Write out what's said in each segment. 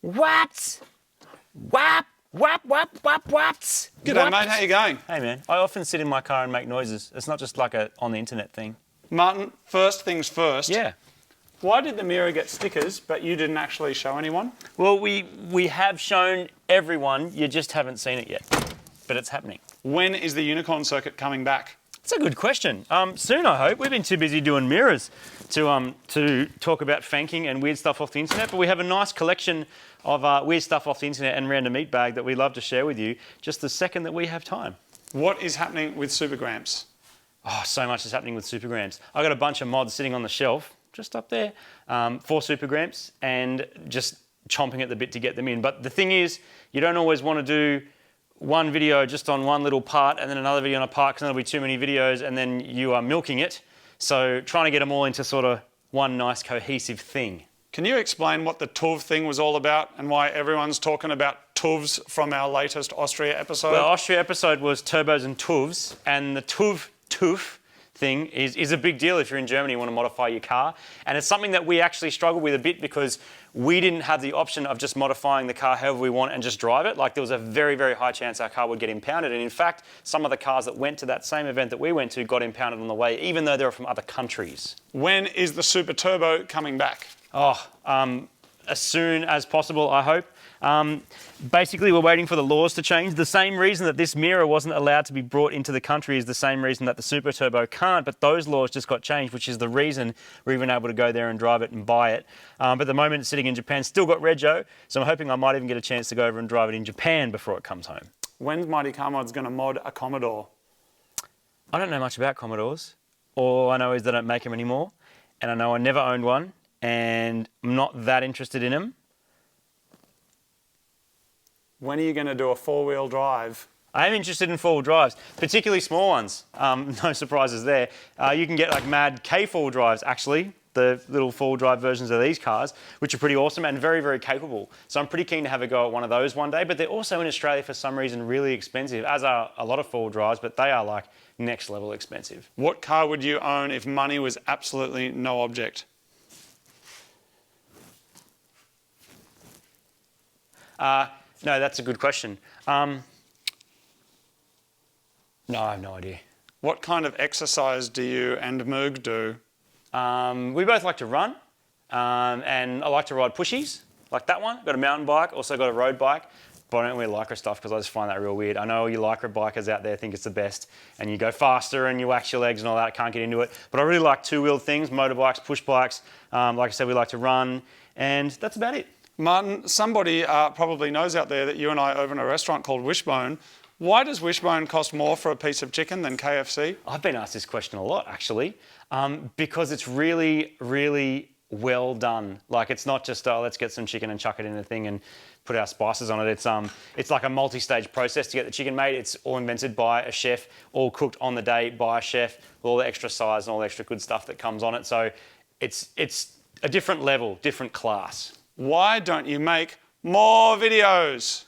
What? Wap, wap, wap, wap, waps. G'day, mate. How you going? Hey, man. I often sit in my car and make noises. It's not just like a on the internet thing. Martin, first things first. Yeah. Why did the Mira get stickers, but you didn't actually show anyone? Well, we have shown everyone. You just haven't seen it yet. But it's happening. When is the unicorn circuit coming back? That's a good question. Soon, I hope. We've been too busy doing Miras to talk about fanking and weird stuff off the internet, but we have a nice collection of weird stuff off the internet and random meat bag that we'd love to share with you just the second that we have time. What is happening with Supergrams? Oh, so much is happening with Supergrams. I've got a bunch of mods sitting on the shelf, just up there, for Supergrams, and just chomping at the bit to get them in. But the thing is, you don't always want to do one video just on one little part and then another video on a part, because then there'll be too many videos and then you are milking it. So trying to get them all into sort of one nice cohesive thing. Can you explain what the TUV thing was all about and why everyone's talking about TUVs from our latest Austria episode? The Austria episode was turbos and TUVs, and the TUV thing is a big deal if you're in Germany and want to modify your car. And it's something that we actually struggle with a bit because we didn't have the option of just modifying the car however we want and just drive it. Like, there was a very, very high chance our car would get impounded. And in fact, some of the cars that went to that same event that we went to got impounded on the way, even though they were from other countries. When is the Super Turbo coming back? Oh, as soon as possible, I hope. Basically, we're waiting for the laws to change. The same reason that this Mira wasn't allowed to be brought into the country is the same reason that the Super Turbo can't, but those laws just got changed, which is the reason we're even able to go there and drive it and buy it. But at the moment, it's sitting in Japan, still got rego, so I'm hoping I might even get a chance to go over and drive it in Japan before it comes home. When's Mighty Car Mod's going to mod a Commodore? I don't know much about Commodores. All I know is they don't make them anymore, and I know I never owned one, and I'm not that interested in them. When are you going to do a four-wheel drive? I am interested in four-wheel drives, particularly small ones. No surprises there. You can get like mad K four-wheel drives, actually, the little four-wheel drive versions of these cars, which are pretty awesome and very, very capable. So I'm pretty keen to have a go at one of those one day, but they're also in Australia for some reason really expensive, as are a lot of four-wheel drives, but they are like next level expensive. What car would you own if money was absolutely no object? No, that's a good question. No, I have no idea. What kind of exercise do you and Moog do? We both like to run, and I like to ride pushies, like that one. Got a mountain bike, also got a road bike, but I don't wear Lycra stuff because I just find that real weird. I know all you Lycra bikers out there think it's the best, and you go faster and you wax your legs and all that, can't get into it. But I really like two-wheeled things, motorbikes, push bikes. Like I said, we like to run, and that's about it. Martin, somebody probably knows out there that you and I open a restaurant called Wishbone. Why does Wishbone cost more for a piece of chicken than KFC? I've been asked this question a lot, actually, because it's really, really well done. Like, it's not just, oh, let's get some chicken and chuck it in the thing and put our spices on it. It's like a multi-stage process to get the chicken made. It's all invented by a chef, all cooked on the day by a chef, with all the extra size and all the extra good stuff that comes on it. So it's a different level, different class. Why don't you make more videos?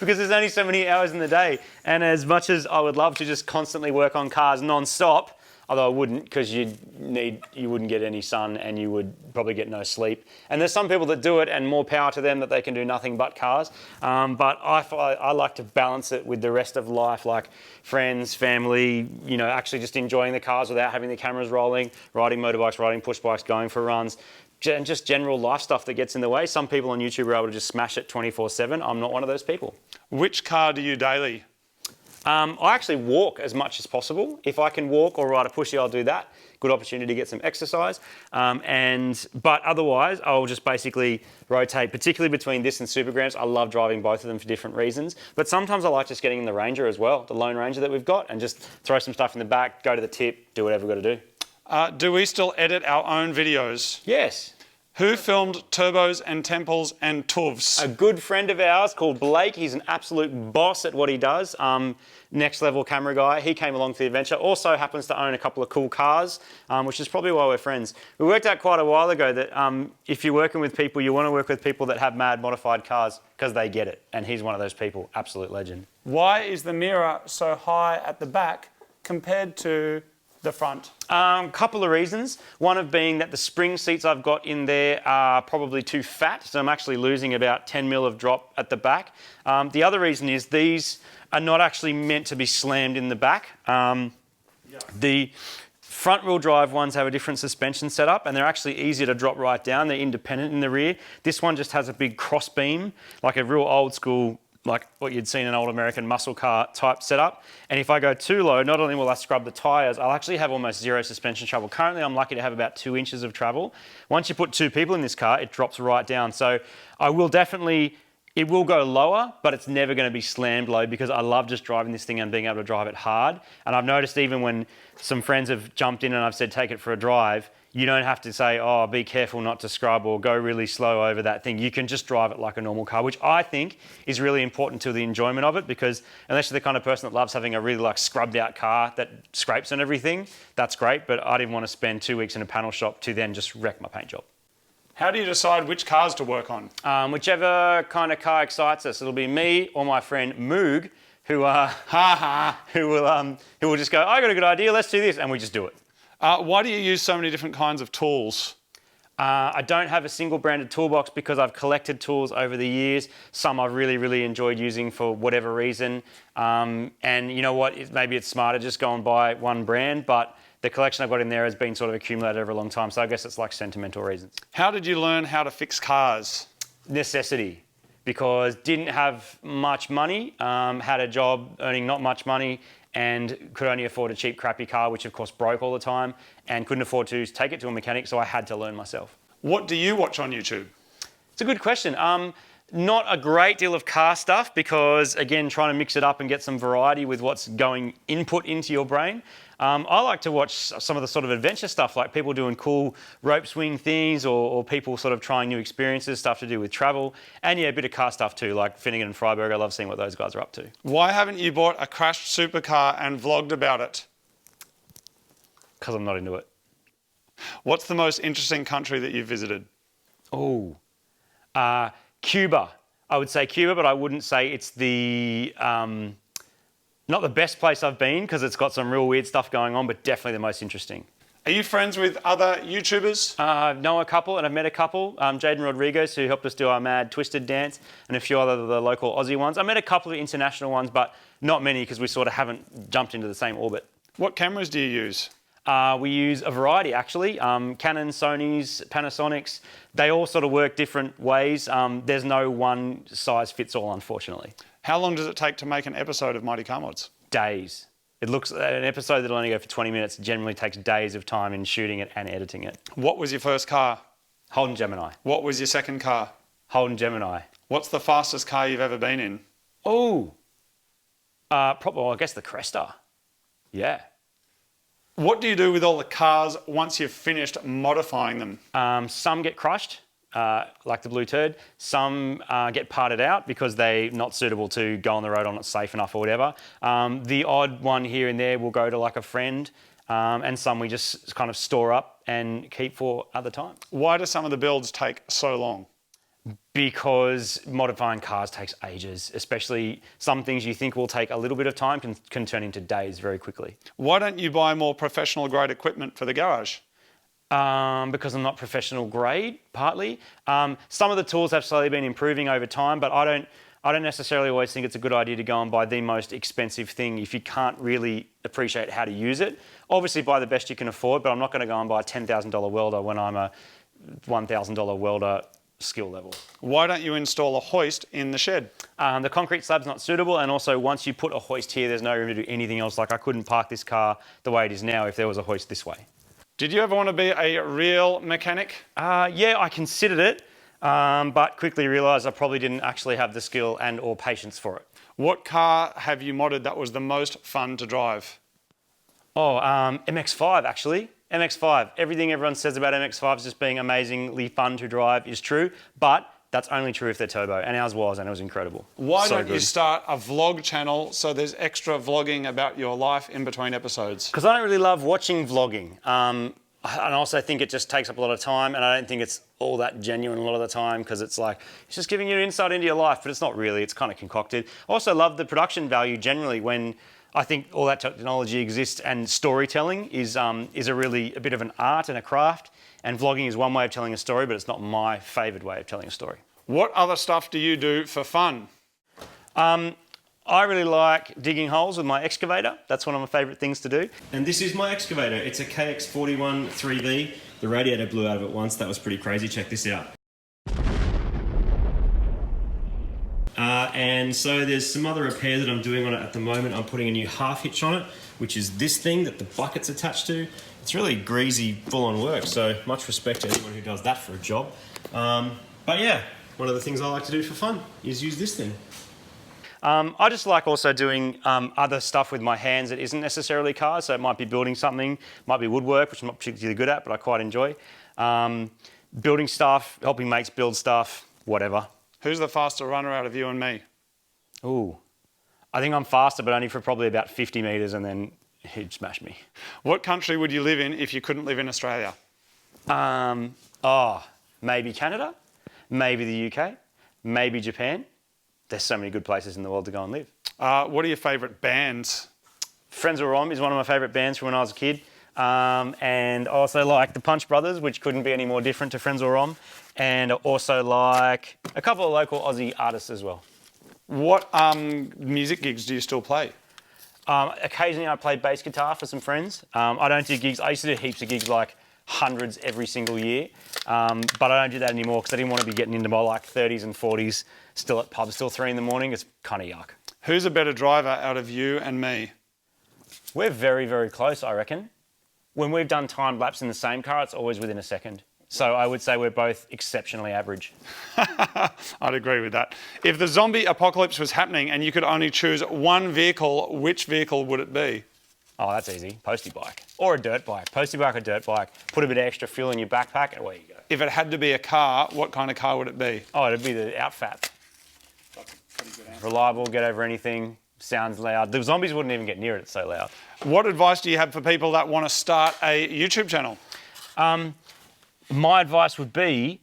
Because there's only so many hours in the day. And as much as I would love to just constantly work on cars non-stop, although I wouldn't, because you wouldn't get any sun and you would probably get no sleep. And there's some people that do it, and more power to them, that they can do nothing but cars. But I like to balance it with the rest of life, like friends, family, actually just enjoying the cars without having the cameras rolling, riding motorbikes, riding push bikes, going for runs. And just general life stuff that gets in the way. Some people on YouTube are able to just smash it 24/7. I'm not one of those people. Which car do you daily? I actually walk as much as possible. If I can walk or ride a pushy, I'll do that. Good opportunity to get some exercise. But otherwise, I'll just basically rotate, particularly between this and Supergrams. I love driving both of them for different reasons. But sometimes I like just getting in the Ranger as well, the Lone Ranger that we've got, and just throw some stuff in the back, go to the tip, do whatever we've got to do. Do we still edit our own videos? Yes. Who filmed turbos and temples and TUVs? A good friend of ours called Blake. He's an absolute boss at what he does. Next level camera guy. He came along for the adventure. Also happens to own a couple of cool cars, which is probably why we're friends. We worked out quite a while ago that if you're working with people, you want to work with people that have mad modified cars because they get it. And he's one of those people. Absolute legend. Why is the Mira so high at the back compared to the front? Couple of reasons. One of being that the spring seats I've got in there are probably too fat, so I'm actually losing about 10 mil of drop at the back. The other reason is these are not actually meant to be slammed in the back. The front-wheel drive ones have a different suspension setup, and they're actually easier to drop right down. They're independent in the rear. This one just has a big cross beam, like a real old school, like what you'd see in an old American muscle car type setup. And if I go too low, not only will I scrub the tyres, I'll actually have almost zero suspension travel. Currently, I'm lucky to have about 2 inches of travel. Once you put 2 people in this car, it drops right down. So I will definitely, it will go lower, but it's never going to be slammed low because I love just driving this thing and being able to drive it hard. And I've noticed even when some friends have jumped in and I've said, take it for a drive, you don't have to say, oh, be careful not to scrub or go really slow over that thing. You can just drive it like a normal car, which I think is really important to the enjoyment of it, because unless you're the kind of person that loves having a really like scrubbed out car that scrapes and everything, that's great. But I didn't want to spend 2 weeks in a panel shop to then just wreck my paint job. How do you decide which cars to work on? Whichever kind of car excites us. It'll be me or my friend Moog, who will just go, I got a good idea, let's do this, and we just do it. Why do you use so many different kinds of tools? I don't have a single branded toolbox because I've collected tools over the years. Some I've really, really enjoyed using for whatever reason. And you know what, maybe it's smarter just go and buy one brand, but the collection I've got in there has been sort of accumulated over a long time. So I guess it's like sentimental reasons. How did you learn how to fix cars? Necessity. Because didn't have much money, had a job earning not much money, and could only afford a cheap, crappy car, which of course broke all the time, and couldn't afford to take it to a mechanic, so I had to learn myself. What do you watch on YouTube? It's a good question. Not a great deal of car stuff because, again, trying to mix it up and get some variety with what's going input into your brain. I like to watch some of the sort of adventure stuff, like people doing cool rope swing things or people sort of trying new experiences, stuff to do with travel. And yeah, a bit of car stuff too, like Finnegan and Freiberg. I love seeing what those guys are up to. Why haven't you bought a crashed supercar and vlogged about it? Because I'm not into it. What's the most interesting country that you've visited? Oh, Cuba. I would say Cuba, but I wouldn't say it's the... not the best place I've been because it's got some real weird stuff going on, but definitely the most interesting. Are you friends with other YouTubers? I know a couple and I've met a couple. Jaden Rodriguez, who helped us do our Mad Twisted dance, and a few other of the local Aussie ones. I met a couple of international ones, but not many because we sort of haven't jumped into the same orbit. What cameras do you use? We use a variety, actually. Canon, Sony's, Panasonics. They all sort of work different ways. There's no one size fits all, unfortunately. How long does it take to make an episode of Mighty Car Mods? Days. It looks an episode that'll only go for 20 minutes generally takes days of time in shooting it and editing it. What was your first car? Holden Gemini. What was your second car? Holden Gemini. What's the fastest car you've ever been in? Oh, probably, I guess the Cresta. Yeah. What do you do with all the cars once you've finished modifying them? Some get crushed, like the Blue Turd. Some get parted out because they're not suitable to go on the road or not safe enough or whatever. The odd one here and there will go to like a friend, and some we just kind of store up and keep for other times. Why do some of the builds take so long? Because modifying cars takes ages, especially some things you think will take a little bit of time can turn into days very quickly. Why don't you buy more professional grade equipment for the garage? Because I'm not professional grade, partly. Some of the tools have slowly been improving over time, but I don't necessarily always think it's a good idea to go and buy the most expensive thing if you can't really appreciate how to use it. Obviously buy the best you can afford, but I'm not going to go and buy a $10,000 welder when I'm a $1,000 welder skill level. Why don't you install a hoist in the shed? The concrete slab's not suitable, and also once you put a hoist here, there's no room to do anything else. Like I couldn't park this car the way it is now if there was a hoist this way. Did you ever want to be a real mechanic? Yeah, I considered it, but quickly realised I probably didn't actually have the skill and or patience for it. What car have you modded that was the most fun to drive? Oh, MX-5 actually. MX-5. Everything everyone says about MX-5s just being amazingly fun to drive is true, but that's only true if they're turbo, and ours was, and it was incredible. Why don't you start a vlog channel so there's extra vlogging about your life in between episodes? Because I don't really love watching vlogging. And I also think it just takes up a lot of time, and I don't think it's all that genuine a lot of the time because it's like, it's just giving you an insight into your life, but it's not really, it's kind of concocted. I also love the production value generally when I think all that technology exists, and storytelling is a bit of an art and a craft. And vlogging is one way of telling a story, but it's not my favourite way of telling a story. What other stuff do you do for fun? I really like digging holes with my excavator. That's one of my favourite things to do. And this is my excavator. It's a KX41 3V. The radiator blew out of it once. That was pretty crazy. Check this out. And so there's some other repair that I'm doing on it at the moment. I'm putting a new half hitch on it, which is this thing that the bucket's attached to. It's really greasy, full-on work. So much respect to anyone who does that for a job. But yeah, one of the things I like to do for fun is use this thing. I just like also doing other stuff with my hands that isn't necessarily cars. So it might be building something, might be woodwork, which I'm not particularly good at, but I quite enjoy. Building stuff, helping mates build stuff, whatever. Who's the faster runner out of you and me? Ooh, I think I'm faster, but only for probably about 50 metres, and then he'd smash me. What country would you live in if you couldn't live in Australia? Maybe Canada, maybe the UK, maybe Japan. There's so many good places in the world to go and live. What are your favourite bands? Friends Will Rom is one of my favourite bands from when I was a kid. And I also like the Punch Brothers, which couldn't be any more different to Friends Will Rom. And I also like a couple of local Aussie artists as well. What music gigs do you still play? Occasionally I play bass guitar for some friends. I don't do gigs. I used to do heaps of gigs, like hundreds every single year. But I don't do that anymore because I didn't want to be getting into my like 30s and 40s still at pubs till 3 in the morning. It's kind of yuck. Who's a better driver out of you and me? We're very, very close, I reckon. When we've done time lapse in the same car, it's always within a second. So I would say we're both exceptionally average. I'd agree with that. If the zombie apocalypse was happening and you could only choose one vehicle, which vehicle would it be? Oh, that's easy. Postie bike. Or a dirt bike. Postie bike or dirt bike. Put a bit of extra fuel in your backpack and away you go. If it had to be a car, what kind of car would it be? Oh, it'd be the Outfat. That's a pretty good answer. Reliable, get over anything, sounds loud. The zombies wouldn't even get near it, it's so loud. What advice do you have for people that want to start a YouTube channel? My advice would be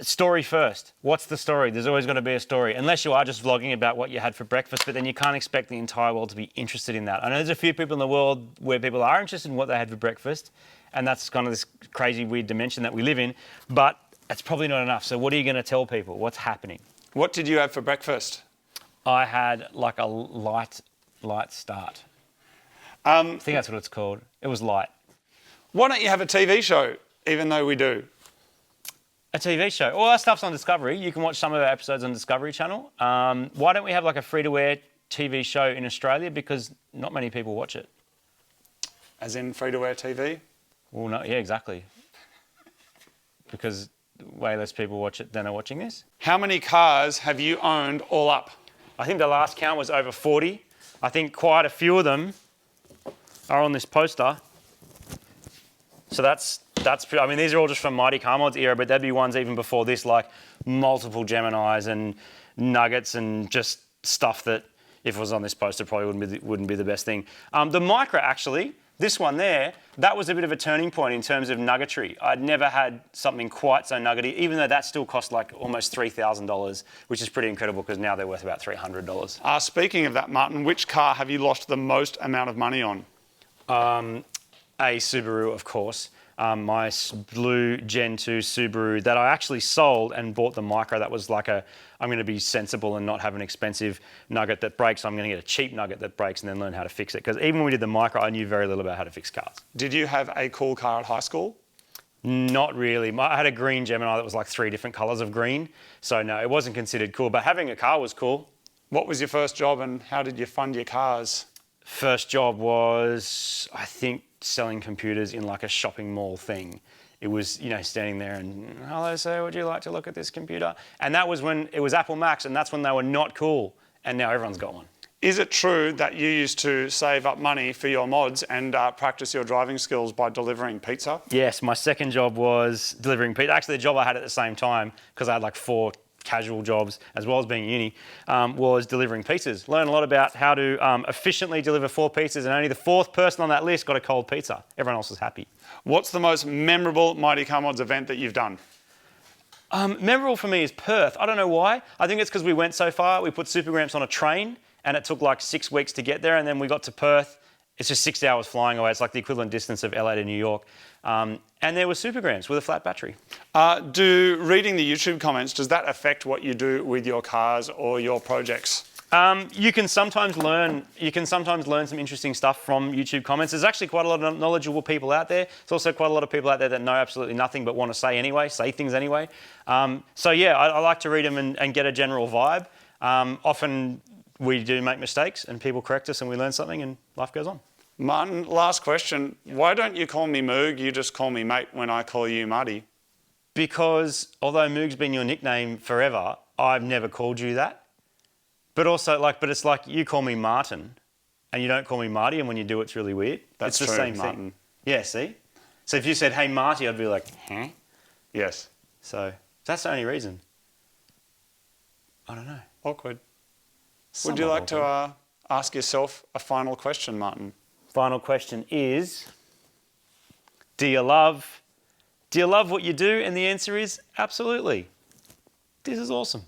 story first. What's the story? There's always going to be a story. Unless you are just vlogging about what you had for breakfast, but then you can't expect the entire world to be interested in that. I know there's a few people in the world where people are interested in what they had for breakfast, and that's kind of this crazy, weird dimension that we live in, but it's probably not enough. So what are you going to tell people? What's happening? What did you have for breakfast? I had like a light start. I think that's what it's called. It was light. Why don't you have a TV show, even though we do? A TV show. All our stuff's on Discovery. You can watch some of our episodes on Discovery Channel. Why don't we have like a free-to-air TV show in Australia? Because not many people watch it. As in free-to-air TV? Well, no, yeah, exactly. Because way less people watch it than are watching this. How many cars have you owned all up? I think the last count was over 40. I think quite a few of them are on this poster. So that's. I mean, these are all just from Mighty Car Mods era, but there'd be ones even before this, like multiple Geminis and Nuggets and just stuff that, if it was on this poster, probably wouldn't be the best thing. The Micra, actually, this one there, that was a bit of a turning point in terms of nuggetry. I'd never had something quite so nuggety, even though that still cost like almost $3,000, which is pretty incredible because now they're worth about $300. Speaking of that, Martin, which car have you lost the most amount of money on? A Subaru, of course. My blue Gen 2 Subaru that I actually sold and bought the Micra. That was like I'm going to be sensible and not have an expensive Nugget that breaks. I'm going to get a cheap Nugget that breaks and then learn how to fix it. Because even when we did the Micra, I knew very little about how to fix cars. Did you have a cool car at high school? Not really. I had a green Gemini that was like 3 different colours of green. So no, it wasn't considered cool. But having a car was cool. What was your first job and how did you fund your cars? First job was, I think, selling computers in like a shopping mall thing. It was, standing there and, hello, sir, would you like to look at this computer? And that was when it was Apple Macs, and that's when they were not cool. And now everyone's got one. Is it true that you used to save up money for your mods and practice your driving skills by delivering pizza? Yes, my second job was delivering pizza. Actually, the job I had at the same time, because I had like 4 casual jobs as well as being at uni, was delivering pizzas. Learned a lot about how to efficiently deliver 4 pizzas, and only the 4th person on that list got a cold pizza. Everyone else was happy. What's the most memorable Mighty Car Mods event that you've done? Memorable for me is Perth. I don't know why. I think it's because we went so far. We put Super Gramps on a train and it took like 6 weeks to get there. And then we got to Perth. It's just 6 hours flying away. It's like the equivalent distance of LA to New York. And there were Supergrams with a flat battery. Do reading the YouTube comments, does that affect what you do with your cars or your projects? You can sometimes learn some interesting stuff from YouTube comments. There's actually quite a lot of knowledgeable people out there. There's also quite a lot of people out there that know absolutely nothing but want to say things anyway. So yeah, I like to read them and get a general vibe. Often we do make mistakes and people correct us and we learn something and life goes on. Martin, last question. Why don't you call me Moog, you just call me mate when I call you Marty? Because although Moog's been your nickname forever, I've never called you that. But also, but it's like you call me Martin and you don't call me Marty, and when you do, it's really weird. That's it's the true, same Martin. thing. Yeah, see? So if you said, hey, Marty, I'd be like, huh? Yes. So that's the only reason. I don't know. Awkward. Somewhat Would you like awkward. to ask yourself a final question, Martin? Final question is, do you love what you do? And the answer is absolutely. This is awesome.